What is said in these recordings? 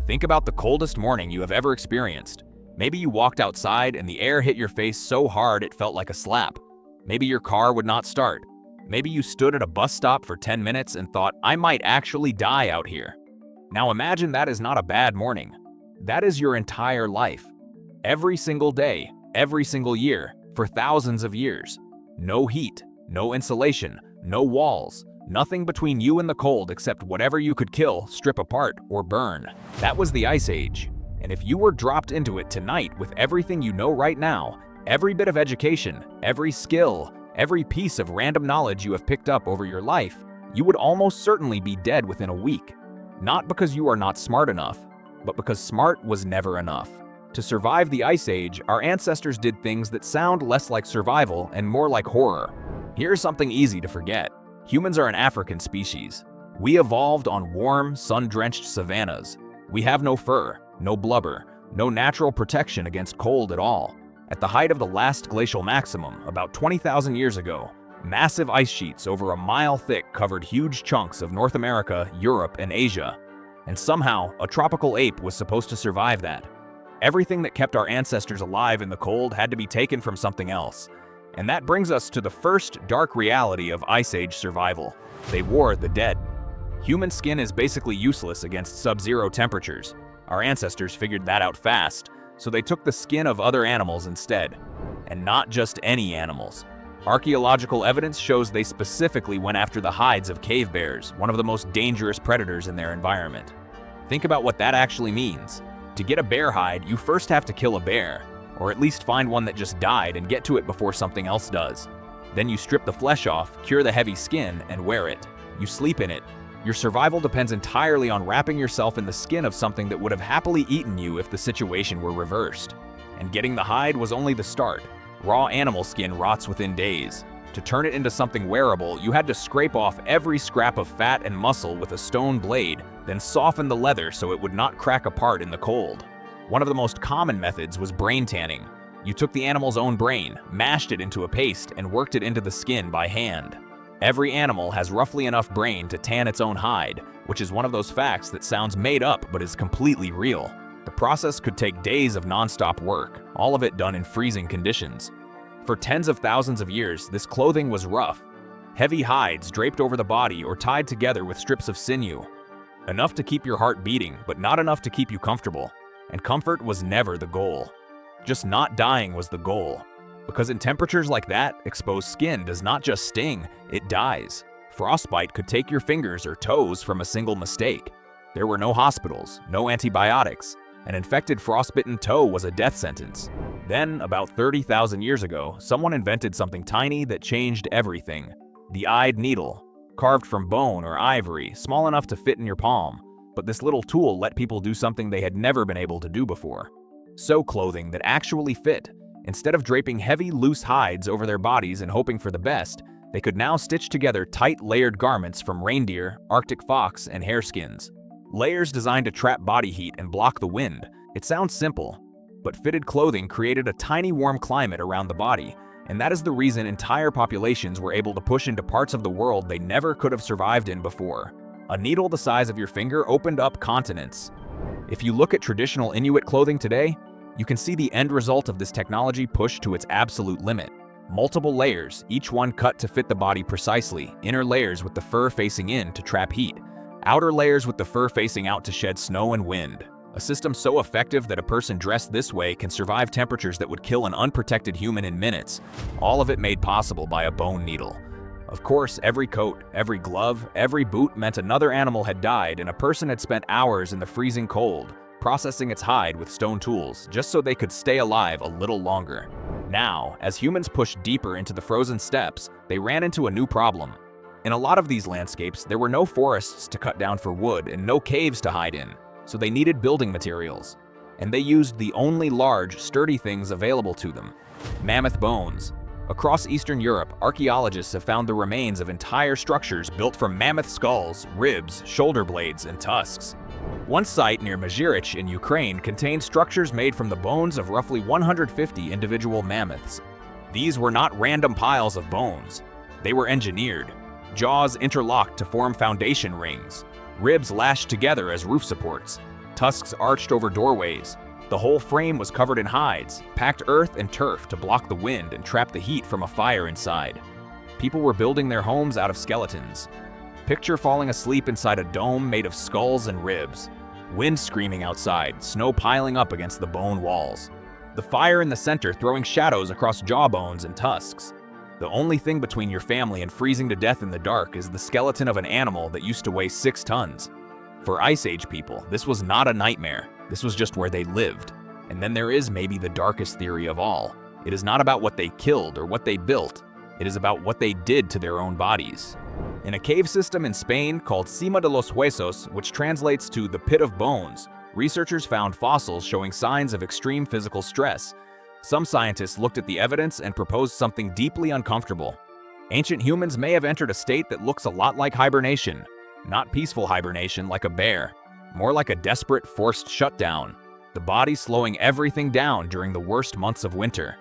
Think about the coldest morning you have ever experienced. Maybe you walked outside and the air hit your face so hard it felt like a slap. Maybe your car would not start. Maybe you stood at a bus stop for 10 minutes and thought, I might actually die out here. Now imagine that is not a bad morning. That is your entire life. Every single day, every single year, for thousands of years. No heat, no insulation, no walls, nothing between you and the cold except whatever you could kill, strip apart, or burn. That was the Ice Age. And if you were dropped into it tonight with everything you know right now, every bit of education, every skill, every piece of random knowledge you have picked up over your life, you would almost certainly be dead within a week. Not because you are not smart enough, but because smart was never enough. To survive the Ice Age, our ancestors did things that sound less like survival and more like horror. Here's something easy to forget. Humans are an African species. We evolved on warm, sun-drenched savannas. We have no fur, no blubber, no natural protection against cold at all. At the height of the last glacial maximum, about 20,000 years ago, massive ice sheets over a mile thick covered huge chunks of North America, Europe, and Asia. And somehow, a tropical ape was supposed to survive that. Everything that kept our ancestors alive in the cold had to be taken from something else. And that brings us to the first dark reality of Ice Age survival. They wore the dead. Human skin is basically useless against sub-zero temperatures. Our ancestors figured that out fast, so they took the skin of other animals instead. And not just any animals. Archaeological evidence shows they specifically went after the hides of cave bears, one of the most dangerous predators in their environment. Think about what that actually means. To get a bear hide, you first have to kill a bear, or at least find one that just died and get to it before something else does. Then you strip the flesh off, cure the heavy skin, and wear it. You sleep in it. Your survival depends entirely on wrapping yourself in the skin of something that would have happily eaten you if the situation were reversed. And getting the hide was only the start. Raw animal skin rots within days. To turn it into something wearable, you had to scrape off every scrap of fat and muscle with a stone blade, then soften the leather so it would not crack apart in the cold. One of the most common methods was brain tanning. You took the animal's own brain, mashed it into a paste, and worked it into the skin by hand. Every animal has roughly enough brain to tan its own hide, which is one of those facts that sounds made up but is completely real. The process could take days of non-stop work, all of it done in freezing conditions. For tens of thousands of years, this clothing was rough. Heavy hides draped over the body or tied together with strips of sinew. Enough to keep your heart beating, but not enough to keep you comfortable. And comfort was never the goal. Just not dying was the goal. Because in temperatures like that, exposed skin does not just sting, it dies. Frostbite could take your fingers or toes from a single mistake. There were no hospitals, no antibiotics. An infected frostbitten toe was a death sentence. Then, about 30,000 years ago, someone invented something tiny that changed everything. The eyed needle, carved from bone or ivory, small enough to fit in your palm. But this little tool let people do something they had never been able to do before. Sew clothing that actually fit. Instead of draping heavy, loose hides over their bodies and hoping for the best, they could now stitch together tight, layered garments from reindeer, Arctic fox, and hare skins. Layers designed to trap body heat and block the wind. It sounds simple, but fitted clothing created a tiny warm climate around the body, and that is the reason entire populations were able to push into parts of the world they never could have survived in before. A needle the size of your finger opened up continents. If you look at traditional Inuit clothing today, you can see the end result of this technology pushed to its absolute limit. Multiple layers, each one cut to fit the body precisely, inner layers with the fur facing in to trap heat, outer layers with the fur facing out to shed snow and wind. A system so effective that a person dressed this way can survive temperatures that would kill an unprotected human in minutes, all of it made possible by a bone needle. Of course, every coat, every glove, every boot meant another animal had died and a person had spent hours in the freezing cold, processing its hide with stone tools just so they could stay alive a little longer. Now, as humans pushed deeper into the frozen steppes, they ran into a new problem. In a lot of these landscapes, there were no forests to cut down for wood and no caves to hide in, so they needed building materials. And they used the only large, sturdy things available to them: mammoth bones. Across Eastern Europe, archaeologists have found the remains of entire structures built from mammoth skulls, ribs, shoulder blades, and tusks. One site near Mazirich in Ukraine contained structures made from the bones of roughly 150 individual mammoths. These were not random piles of bones. They were engineered. Jaws interlocked to form foundation rings, ribs lashed together as roof supports, Tusks arched over doorways. The whole frame was covered in hides, packed earth and turf to block the wind and trap the heat from a fire inside. People were building their homes out of skeletons. Picture falling asleep inside a dome made of skulls and ribs. Wind screaming outside, snow piling up against the bone walls. The fire in the center throwing shadows across jawbones and tusks. The only thing between your family and freezing to death in the dark is the skeleton of an animal that used to weigh 6 tons. For Ice Age people, this was not a nightmare. This was just where they lived. And then there is maybe the darkest theory of all. It is not about what they killed or what they built. It is about what they did to their own bodies. In a cave system in Spain called Cima de los Huesos, which translates to the Pit of Bones, researchers found fossils showing signs of extreme physical stress. Some scientists looked at the evidence and proposed something deeply uncomfortable. Ancient humans may have entered a state that looks a lot like hibernation. Not peaceful hibernation like a bear, more like a desperate, forced shutdown. The body slowing everything down during the worst months of winter.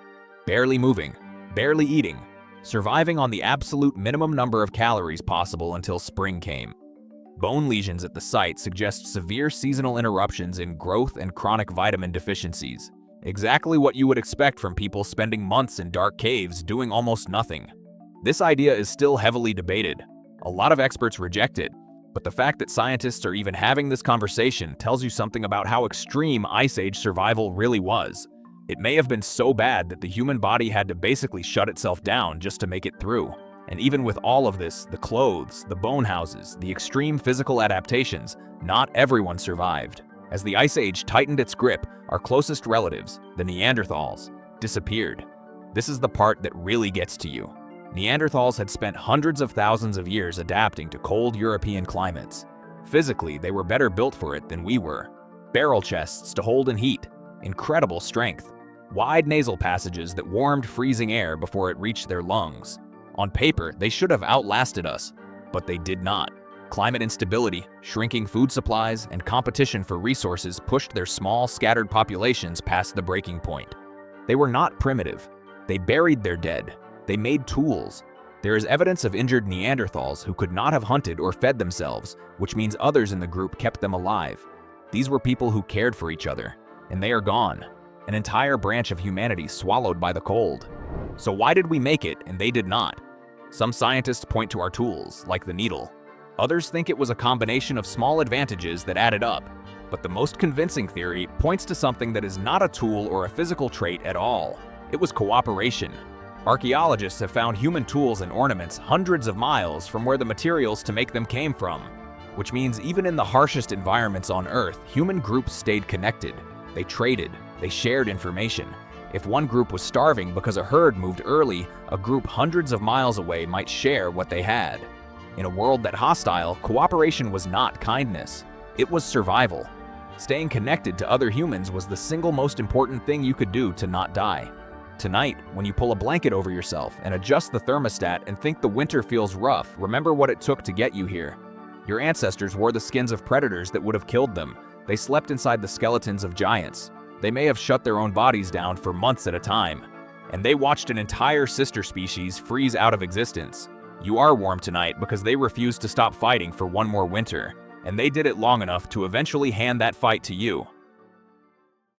Barely moving, barely eating, surviving on the absolute minimum number of calories possible until spring came. Bone lesions at the site suggest severe seasonal interruptions in growth and chronic vitamin deficiencies. Exactly what you would expect from people spending months in dark caves doing almost nothing. This idea is still heavily debated. A lot of experts reject it, but the fact that scientists are even having this conversation tells you something about how extreme Ice Age survival really was. It may have been so bad that the human body had to basically shut itself down just to make it through. And even with all of this, the clothes, the bone houses, the extreme physical adaptations, not everyone survived. As the Ice Age tightened its grip, our closest relatives, the Neanderthals, disappeared. This is the part that really gets to you. Neanderthals had spent hundreds of thousands of years adapting to cold European climates. Physically, they were better built for it than we were. Barrel chests to hold in heat, incredible strength, wide nasal passages that warmed freezing air before it reached their lungs. On paper, they should have outlasted us, but they did not. Climate instability, shrinking food supplies, and competition for resources pushed their small, scattered populations past the breaking point. They were not primitive. They buried their dead. They made tools. There is evidence of injured Neanderthals who could not have hunted or fed themselves, which means others in the group kept them alive. These were people who cared for each other, and they are gone. An entire branch of humanity swallowed by the cold. So why did we make it and they did not? Some scientists point to our tools, like the needle. Others think it was a combination of small advantages that added up. But the most convincing theory points to something that is not a tool or a physical trait at all. It was cooperation. Archaeologists have found human tools and ornaments hundreds of miles from where the materials to make them came from. Which means even in the harshest environments on Earth, human groups stayed connected. They traded, they shared information. If one group was starving because a herd moved early, a group hundreds of miles away might share what they had. In a world that hostile, cooperation was not kindness. It was survival. Staying connected to other humans was the single most important thing you could do to not die. Tonight, when you pull a blanket over yourself and adjust the thermostat and think the winter feels rough, remember what it took to get you here. Your ancestors wore the skins of predators that would have killed them. They slept inside the skeletons of giants. They may have shut their own bodies down for months at a time. And they watched an entire sister species freeze out of existence. You are warm tonight because they refused to stop fighting for one more winter. And they did it long enough to eventually hand that fight to you.